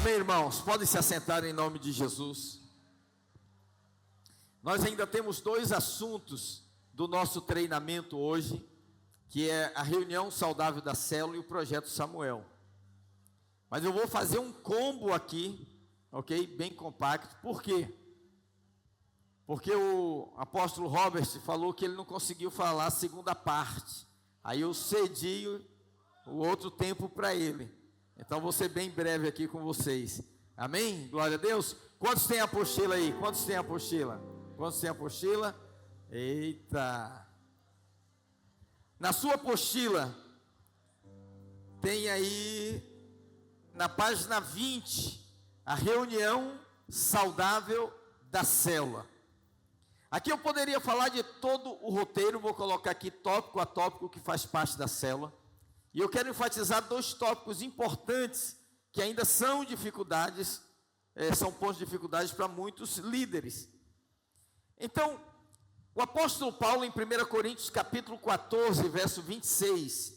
Amém, irmãos? Podem se assentar em nome de Jesus. Nós ainda temos dois assuntos do nosso treinamento hoje, que é a reunião saudável da célula e o projeto Samuel. Mas eu vou fazer um combo aqui, ok? Bem compacto. Por quê? Porque o apóstolo Robert falou que ele não conseguiu falar a segunda parte. Aí eu cedi o outro tempo para ele. Então vou ser bem breve aqui com vocês. Amém? Glória a Deus. Quantos tem a apostila aí? Quantos tem a apostila? Quantos tem a apostila? Eita! Na sua apostila, tem aí, na página 20, a reunião saudável da célula. Aqui eu poderia falar de todo o roteiro, vou colocar aqui tópico a tópico que faz parte da célula. E eu quero enfatizar dois tópicos importantes, que ainda são dificuldades, são pontos de dificuldade para muitos líderes. Então, o apóstolo Paulo, em 1 Coríntios capítulo 14, verso 26,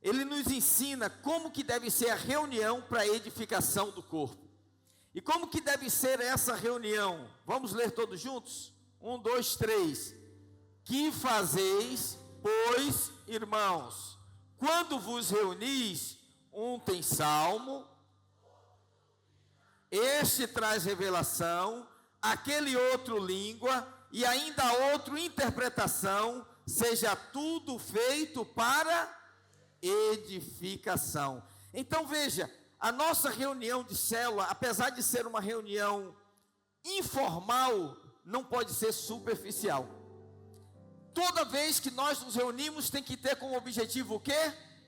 ele nos ensina como que deve ser a reunião para a edificação do corpo. E como que deve ser essa reunião? Vamos ler todos juntos? 1, 2, 3. Que fazeis, pois, irmãos, quando vos reunis, um tem salmo, este traz revelação, aquele outro língua, e ainda outro interpretação, seja tudo feito para edificação. Então veja, a nossa reunião de célula, apesar de ser uma reunião informal, não pode ser superficial. Toda vez que nós nos reunimos, tem que ter como objetivo o quê?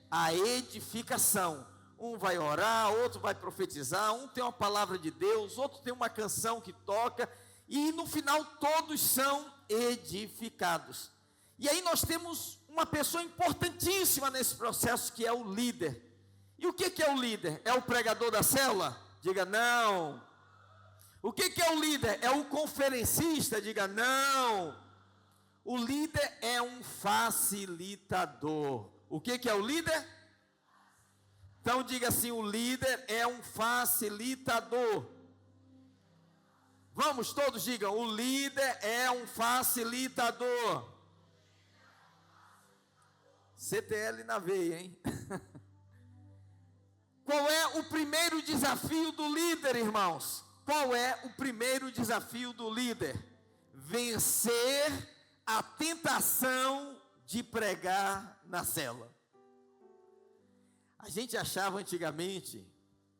A edificação. Um vai orar, outro vai profetizar, um tem uma palavra de Deus, outro tem uma canção que toca, e no final todos são edificados. E aí nós temos uma pessoa importantíssima nesse processo, que é o líder. E o que é o líder? É o pregador da célula? Diga não. O que é o líder? É o conferencista? Diga não. O líder é um facilitador. O que é o líder? Então diga assim, o líder é um facilitador. Vamos, todos digam, o líder é um facilitador. CTL na veia, hein? Qual é o primeiro desafio do líder, irmãos? Qual é o primeiro desafio do líder? Vencer a tentação de pregar na célula. A gente achava antigamente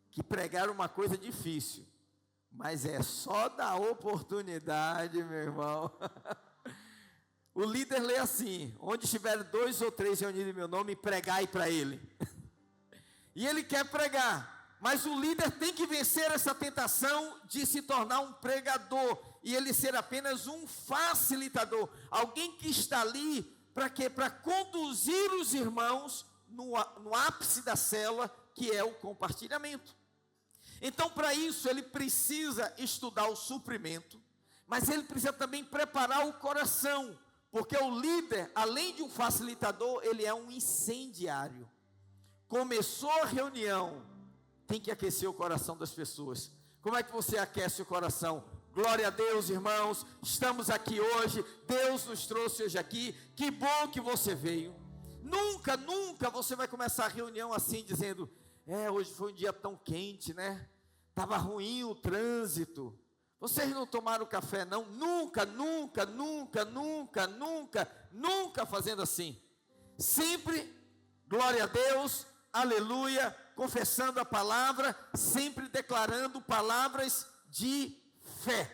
que pregar era uma coisa difícil, mas é só dar oportunidade, meu irmão. O líder lê assim: onde estiver 2 ou 3 reunidos em meu nome, pregai para ele. E ele quer pregar, mas o líder tem que vencer essa tentação de se tornar um pregador, e ele ser apenas um facilitador, alguém que está ali para quê? Para conduzir os irmãos no ápice da célula, que é o compartilhamento. Então, para isso, ele precisa estudar o suprimento, mas ele precisa também preparar o coração, porque o líder, além de um facilitador, ele é um incendiário. Começou a reunião, tem que aquecer o coração das pessoas. Como é que você aquece o coração? Glória a Deus, irmãos, estamos aqui hoje, Deus nos trouxe hoje aqui, que bom que você veio. Nunca você vai começar a reunião assim, dizendo: hoje foi um dia tão quente, né? Estava ruim o trânsito. Vocês não tomaram café, não? Nunca fazendo assim. Sempre, glória a Deus, aleluia, confessando a palavra, sempre declarando palavras de fé.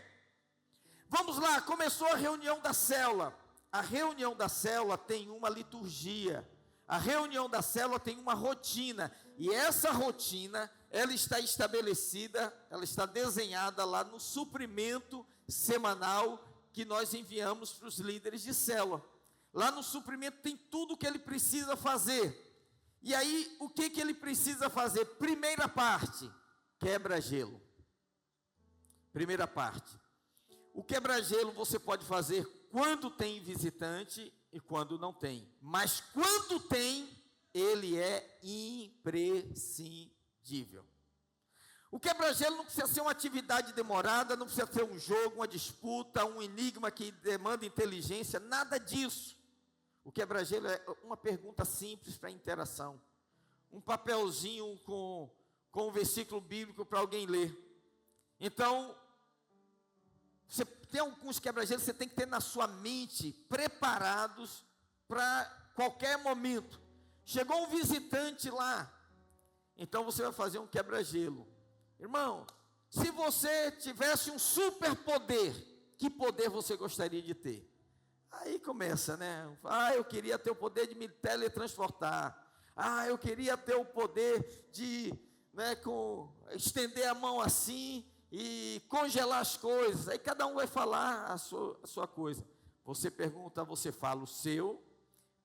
Vamos lá, começou a reunião da célula. A reunião da célula tem uma liturgia. A reunião da célula tem uma rotina. E essa rotina, ela está estabelecida, ela está desenhada lá no suprimento semanal que nós enviamos para os líderes de célula. Lá no suprimento tem tudo o que ele precisa fazer. E aí, o que ele precisa fazer? Primeira parte, quebra-gelo. Primeira parte. O quebra-gelo você pode fazer quando tem visitante e quando não tem. Mas quando tem, ele é imprescindível. O quebra-gelo não precisa ser uma atividade demorada, não precisa ser um jogo, uma disputa, um enigma que demanda inteligência, nada disso. O quebra-gelo é uma pergunta simples para interação. Um papelzinho com um versículo bíblico para alguém ler. Então, você tem alguns quebra-gelos, você tem que ter na sua mente preparados para qualquer momento. Chegou um visitante lá, então você vai fazer um quebra-gelo. Irmão, se você tivesse um superpoder, que poder você gostaria de ter? Aí começa, né? Eu queria ter o poder de me teletransportar. Eu queria ter o poder de, estender a mão assim e congelar as coisas. Aí cada um vai falar a sua coisa. Você pergunta, você fala o seu,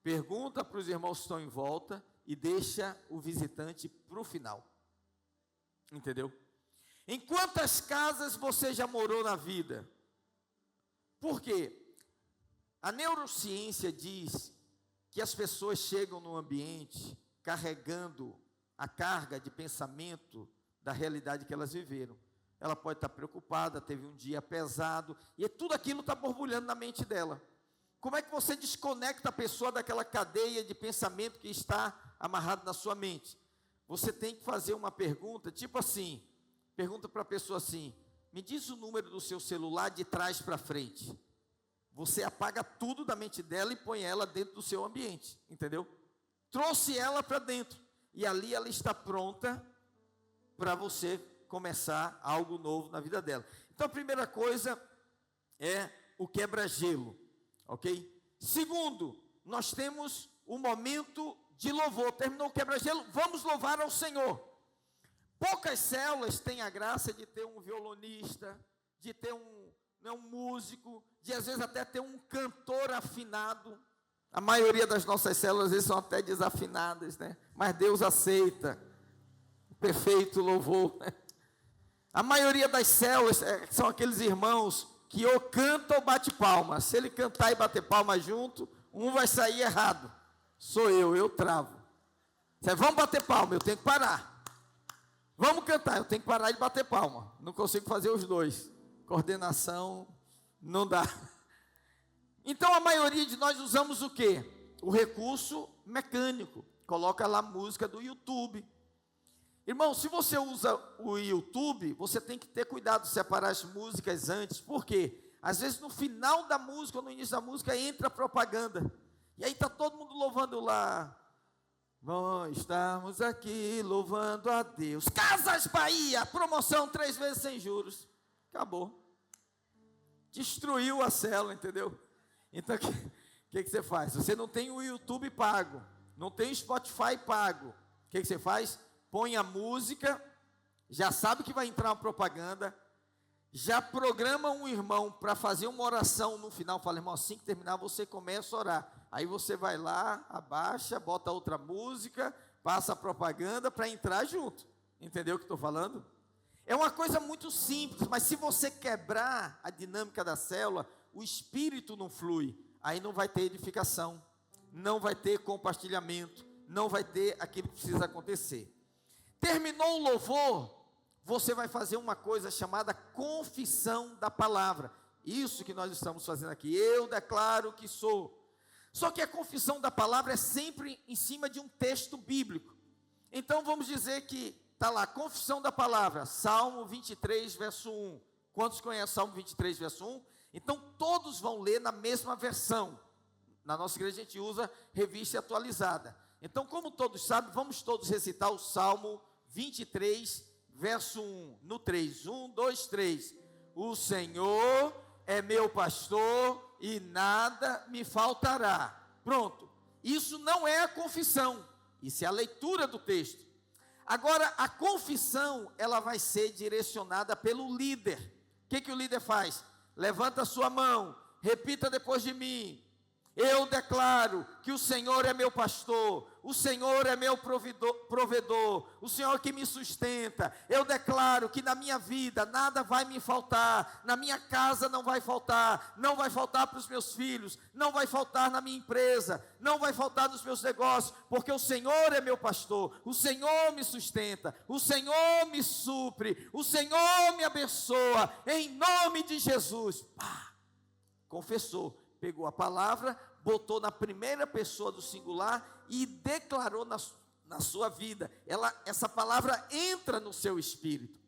pergunta para os irmãos que estão em volta e deixa o visitante para o final. Entendeu? Em quantas casas você já morou na vida? Por quê? A neurociência diz que as pessoas chegam no ambiente carregando a carga de pensamento da realidade que elas viveram. Ela pode estar preocupada, teve um dia pesado, e tudo aquilo está borbulhando na mente dela. Como é que você desconecta a pessoa daquela cadeia de pensamento que está amarrado na sua mente? Você tem que fazer uma pergunta, tipo assim, pergunta para a pessoa assim, me diz o número do seu celular de trás para frente. Você apaga tudo da mente dela e põe ela dentro do seu ambiente, entendeu? Trouxe ela para dentro, e ali ela está pronta para você começar algo novo na vida dela. Então a primeira coisa é o quebra-gelo, ok? Segundo, nós temos um momento de louvor. Terminou o quebra-gelo, vamos louvar ao Senhor. Poucas células têm a graça de ter um violonista, de ter um músico, de às vezes até ter um cantor afinado. A maioria das nossas células às vezes são até desafinadas, né? Mas Deus aceita o perfeito louvor, né? A maioria das células são aqueles irmãos que ou canta ou bate palma. Se ele cantar e bater palma junto, um vai sair errado. Sou eu travo. Vamos bater palma, eu tenho que parar. Vamos cantar, eu tenho que parar de bater palma. Não consigo fazer os dois. Coordenação não dá. Então a maioria de nós usamos o quê? O recurso mecânico. Coloca lá a música do YouTube. Irmão, se você usa o YouTube, você tem que ter cuidado de separar as músicas antes. Por quê? Às vezes no final da música ou no início da música entra a propaganda. E aí está todo mundo louvando lá. Nós estamos aqui louvando a Deus. Casas Bahia, promoção 3 vezes sem juros. Acabou. Destruiu a célula, entendeu? Então, o que você faz? Você não tem o YouTube pago, não tem o Spotify pago. O que você faz? Põe a música, já sabe que vai entrar uma propaganda, já programa um irmão para fazer uma oração no final. Fala, irmão, assim que terminar, você começa a orar. Aí você vai lá, abaixa, bota outra música, passa a propaganda para entrar junto. Entendeu o que estou falando? É uma coisa muito simples, mas se você quebrar a dinâmica da célula, o espírito não flui, aí não vai ter edificação, não vai ter compartilhamento, não vai ter aquilo que precisa acontecer. Terminou o louvor, você vai fazer uma coisa chamada confissão da palavra. Isso que nós estamos fazendo aqui, eu declaro que sou. Só que a confissão da palavra é sempre em cima de um texto bíblico. Então vamos dizer que está lá, confissão da palavra, Salmo 23, verso 1. Quantos conhecem Salmo 23, verso 1? Então, todos vão ler na mesma versão. Na nossa igreja, a gente usa revista atualizada. Então, como todos sabem, vamos todos recitar o Salmo 23, verso 1. No 3, 1, 2, 3. O Senhor é meu pastor e nada me faltará. Pronto. Isso não é a confissão. Isso é a leitura do texto. Agora, a confissão, ela vai ser direcionada pelo líder. O que o líder faz? Levanta a sua mão, repita depois de mim. Eu declaro que o Senhor é meu pastor, o Senhor é meu provedor, o Senhor que me sustenta. Eu declaro que na minha vida nada vai me faltar, na minha casa não vai faltar para os meus filhos, não vai faltar na minha empresa, não vai faltar nos meus negócios, porque o Senhor é meu pastor, o Senhor me sustenta, o Senhor me supre, o Senhor me abençoa, em nome de Jesus. Pá, confessou, pegou a palavra, botou na primeira pessoa do singular e declarou na sua vida. Essa palavra entra no seu espírito.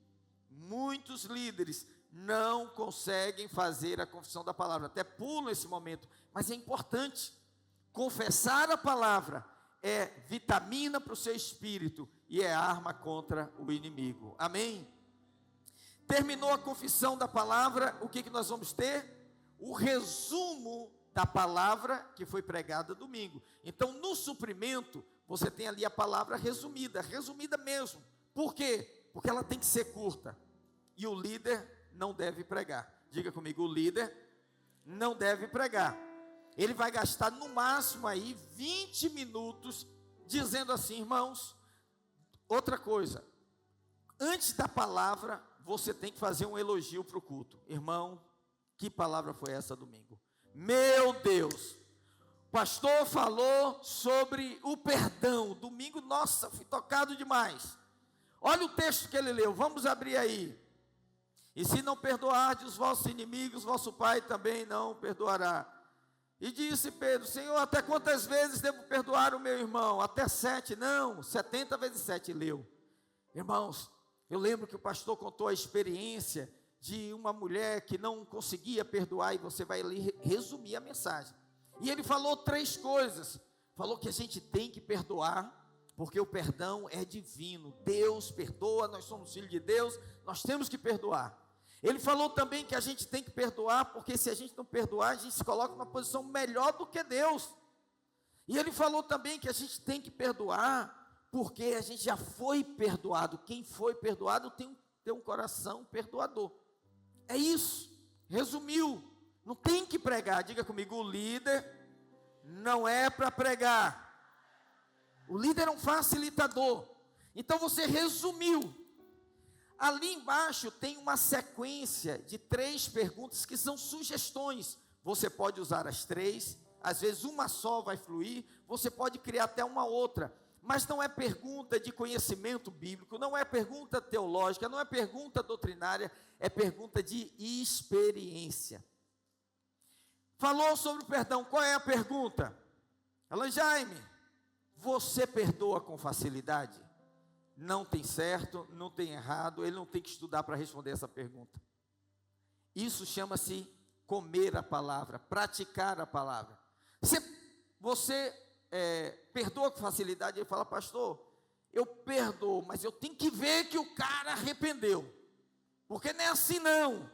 Muitos líderes não conseguem fazer a confissão da palavra, até pulam esse momento, mas é importante. Confessar a palavra é vitamina para o seu espírito e é arma contra o inimigo. Amém? Terminou a confissão da palavra, o que nós vamos ter? O resumo da palavra que foi pregada domingo. Então, no suprimento, você tem ali a palavra resumida mesmo. Por quê? Porque ela tem que ser curta. E o líder não deve pregar. Diga comigo, o líder não deve pregar. Ele vai gastar no máximo aí 20 minutos dizendo assim, irmãos, outra coisa, antes da palavra, você tem que fazer um elogio para o culto. Irmão, que palavra foi essa domingo? Meu Deus, o pastor falou sobre o perdão, domingo, nossa, fui tocado demais. Olha o texto que ele leu, vamos abrir aí. E se não perdoardes os vossos inimigos, vosso Pai também não perdoará. E disse Pedro, Senhor, até quantas vezes devo perdoar o meu irmão? Até 7, não, 70 vezes 7 leu. Irmãos, eu lembro que o pastor contou a experiência de uma mulher que não conseguia perdoar, e você vai ali resumir a mensagem. E ele falou 3 coisas. Falou que a gente tem que perdoar, porque o perdão é divino. Deus perdoa, nós somos filhos de Deus, nós temos que perdoar. Ele falou também que a gente tem que perdoar, porque se a gente não perdoar, a gente se coloca numa posição melhor do que Deus. E ele falou também que a gente tem que perdoar, porque a gente já foi perdoado. Quem foi perdoado tem um coração perdoador. É isso, resumiu, não tem que pregar. Diga comigo, o líder não é para pregar, o líder é um facilitador. Então você resumiu. Ali embaixo tem uma sequência de 3 perguntas que são sugestões. Você pode usar as 3, às vezes uma só vai fluir, você pode criar até uma outra. Mas não é pergunta de conhecimento bíblico, não é pergunta teológica, não é pergunta doutrinária, é pergunta de experiência. Falou sobre o perdão, qual é a pergunta? Alan Jaime, você perdoa com facilidade? Não tem certo, não tem errado, ele não tem que estudar para responder essa pergunta. Isso chama-se comer a palavra, praticar a palavra. Você perdoa com facilidade, ele fala, pastor, eu perdoo, mas eu tenho que ver que o cara arrependeu, porque não é assim não.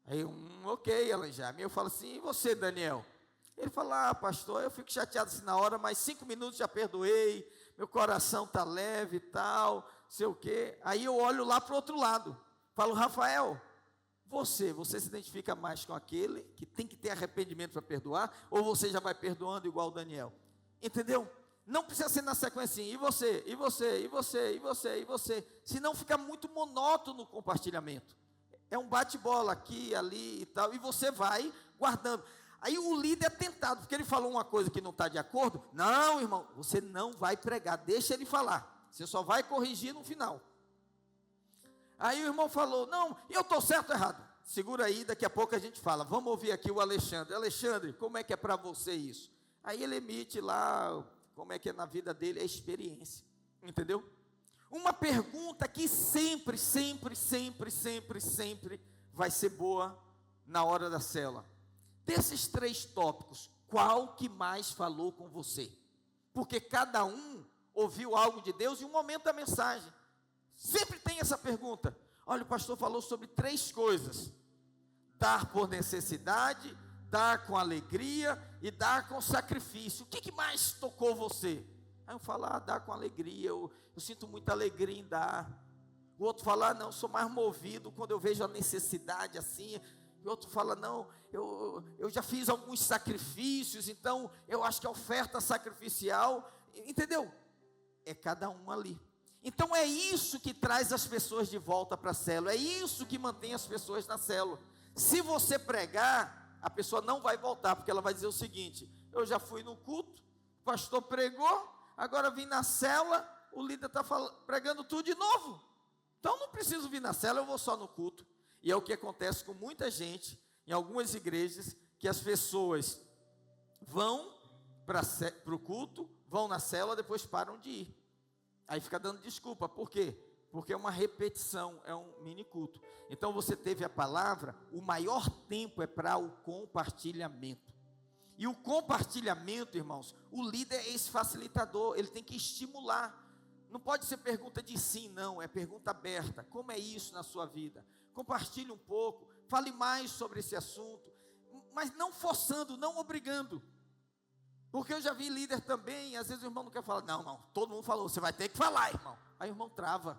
Aí ok, Alan Jaime, eu falo assim, e você, Daniel? Ele fala, pastor, eu fico chateado assim na hora, mas 5 minutos já perdoei, meu coração está leve e tal, sei o quê. Aí eu olho lá para o outro lado, falo, Rafael, você se identifica mais com aquele que tem que ter arrependimento para perdoar, ou você já vai perdoando igual o Daniel? Entendeu? Não precisa ser na sequência assim, e você, e você, e você, e você, e você, senão fica muito monótono o compartilhamento. É um bate-bola aqui, ali e tal, e você vai guardando. Aí o líder é tentado, porque ele falou uma coisa que não está de acordo. Não, irmão, você não vai pregar, deixa ele falar, você só vai corrigir no final. Aí o irmão falou, não, eu estou certo ou errado? Segura aí, daqui a pouco a gente fala. Vamos ouvir aqui o Alexandre. Alexandre, como é que é para você isso? Aí ele emite lá, como é que é na vida dele, a experiência, entendeu? Uma pergunta que sempre vai ser boa na hora da célula. Desses 3 tópicos, qual que mais falou com você? Porque cada um ouviu algo de Deus em um momento da mensagem. Sempre tem essa pergunta. Olha, o pastor falou sobre 3 coisas: dar por necessidade, dar com alegria e dar com sacrifício. O que mais tocou você? Aí eu falo, dar com alegria, eu sinto muita alegria em dar. O outro fala, não, sou mais movido quando eu vejo a necessidade assim. O outro fala, não, eu já fiz alguns sacrifícios, então eu acho que a oferta sacrificial, entendeu? É cada um ali. Então é isso que traz as pessoas de volta para a célula, é isso que mantém as pessoas na célula. Se você pregar, a pessoa não vai voltar, porque ela vai dizer o seguinte: eu já fui no culto, o pastor pregou, agora vim na célula, o líder está pregando tudo de novo. Então não preciso vir na célula, eu vou só no culto. E é o que acontece com muita gente, em algumas igrejas, que as pessoas vão para o culto, vão na célula, depois param de ir. Aí fica dando desculpa, por quê? Porque é uma repetição, é um mini culto. Então você teve a palavra, o maior tempo é para o compartilhamento. E o compartilhamento, irmãos, o líder é esse facilitador, ele tem que estimular. Não pode ser pergunta de sim, não, é pergunta aberta. Como é isso na sua vida? Compartilhe um pouco, fale mais sobre esse assunto, mas não forçando, não obrigando. Porque eu já vi líder também, às vezes o irmão não quer falar. Não, todo mundo falou, você vai ter que falar, irmão. Aí o irmão trava.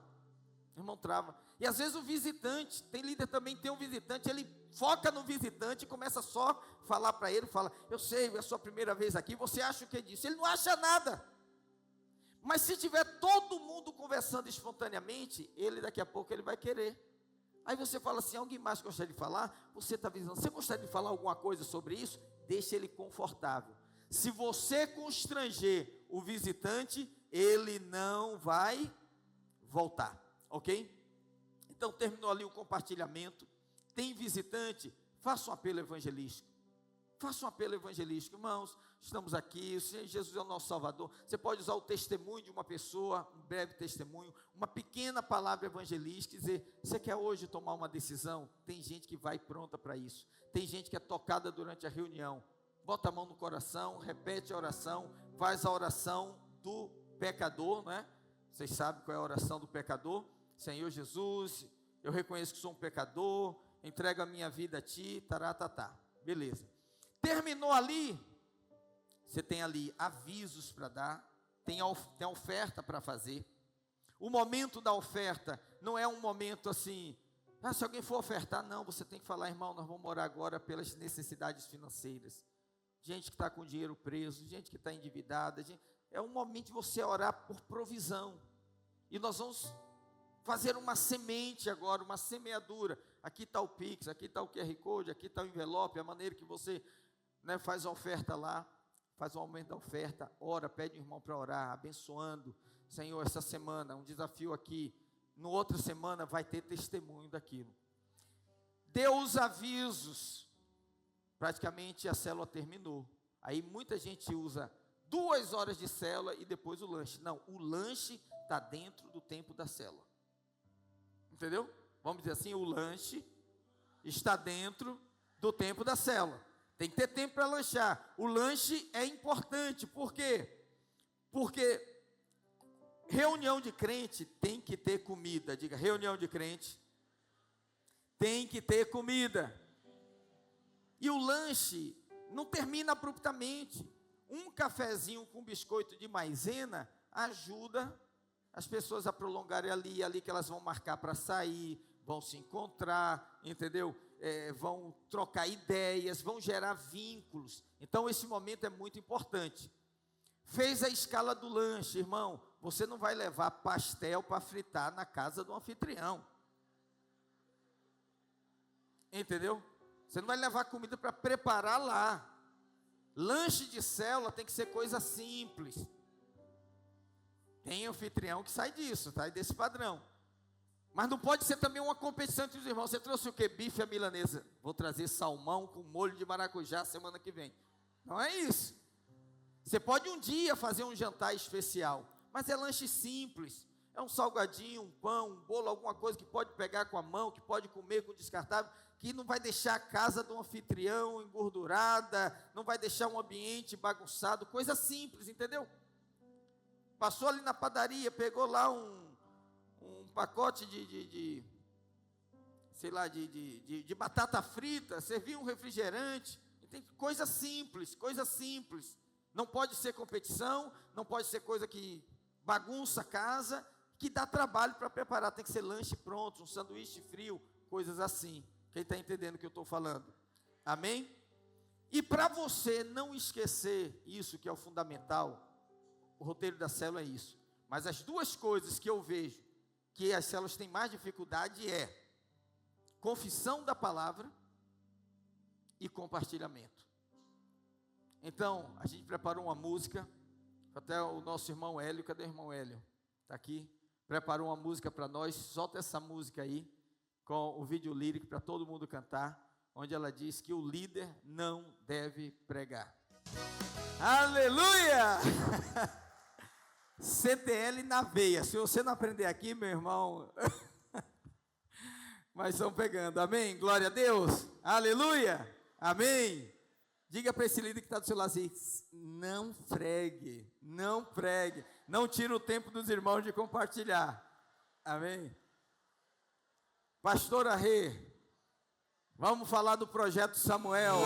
E às vezes o visitante, tem líder também, tem um visitante, ele foca no visitante e começa só a falar para ele, fala, eu sei, é a sua primeira vez aqui, você acha o que é disso? Ele não acha nada. Mas se tiver todo mundo conversando espontaneamente, ele daqui a pouco ele vai querer. Aí você fala assim, alguém mais gostaria de falar? Você está avisando, você gostaria de falar alguma coisa sobre isso? Deixa ele confortável. Se você constranger o visitante, ele não vai voltar, ok? Então terminou ali o compartilhamento. Tem visitante, faça um apelo evangelístico. Faça um apelo evangelístico, irmãos, estamos aqui, o Senhor Jesus é o nosso Salvador. Você pode usar o testemunho de uma pessoa, um breve testemunho, uma pequena palavra evangelística e dizer, você quer hoje tomar uma decisão? Tem gente que vai pronta para isso, tem gente que é tocada durante a reunião, bota a mão no coração, repete a oração, faz a oração do pecador, não é? Vocês sabem qual é a oração do pecador? Senhor Jesus, eu reconheço que sou um pecador, entrego a minha vida a Ti, taratatá, beleza. Terminou ali, você tem ali avisos para dar, tem a oferta para fazer. O momento da oferta não é um momento assim, se alguém for ofertar, não, você tem que falar, irmão, nós vamos orar agora pelas necessidades financeiras. Gente que está com dinheiro preso, gente que está endividada, é um momento de você orar por provisão. E nós vamos fazer uma semente agora, uma semeadura. Aqui está o Pix, aqui está o QR Code, aqui está o envelope, a maneira que você faz a oferta lá, faz o aumento da oferta, ora, pede o irmão para orar, abençoando. Senhor, essa semana, um desafio aqui, no outra semana vai ter testemunho daquilo. Dê os avisos, praticamente a célula terminou. Aí muita gente usa 2 horas de célula e depois o lanche. Não, o lanche está dentro do tempo da célula. Entendeu? Vamos dizer assim, o lanche está dentro do tempo da célula. Tem que ter tempo para lanchar. O lanche é importante, por quê? Porque reunião de crente tem que ter comida. Diga, reunião de crente tem que ter comida. E o lanche não termina abruptamente. Um cafezinho com biscoito de maisena ajuda as pessoas a prolongarem ali que elas vão marcar para sair, vão se encontrar, entendeu? Vão trocar ideias, vão gerar vínculos. Então esse momento é muito importante. Fez a escala do lanche, irmão, você não vai levar pastel para fritar na casa do anfitrião. Entendeu? Você não vai levar comida para preparar lá. Lanche de célula tem que ser coisa simples. Tem anfitrião que sai disso, sai desse padrão. Mas não pode ser também uma competição entre os irmãos. Você trouxe o quê? Bife à milanesa. Vou trazer salmão com molho de maracujá semana que vem. Não é isso. Você pode um dia fazer um jantar especial, mas é lanche simples. É um salgadinho, um pão, um bolo, alguma coisa que pode pegar com a mão, que pode comer com descartável, que não vai deixar a casa do anfitrião engordurada, não vai deixar um ambiente bagunçado, coisa simples, entendeu? Passou ali na padaria, pegou lá um pacote de batata frita, serviu um refrigerante, tem coisa simples, coisa simples. Não pode ser competição, não pode ser coisa que bagunça a casa, que dá trabalho para preparar, tem que ser lanche pronto, um sanduíche frio, coisas assim. Quem está entendendo o que eu estou falando? Amém? E para você não esquecer isso que é o fundamental, o roteiro da célula é isso. Mas as duas coisas que eu vejo que as células têm mais dificuldade é confissão da palavra e compartilhamento. Então, a gente preparou uma música, até o nosso irmão Hélio, cadê o irmão Hélio? Está aqui, preparou uma música para nós, solta essa música aí, com o vídeo lírico para todo mundo cantar, onde ela diz que o líder não deve pregar. Aleluia! CTL na veia, se você não aprender aqui, meu irmão, mas estão pegando, amém? Glória a Deus, aleluia, amém? Diga para esse líder que está do seu lado assim, não pregue, não tire o tempo dos irmãos de compartilhar, amém? Pastora Rê, vamos falar do projeto Samuel.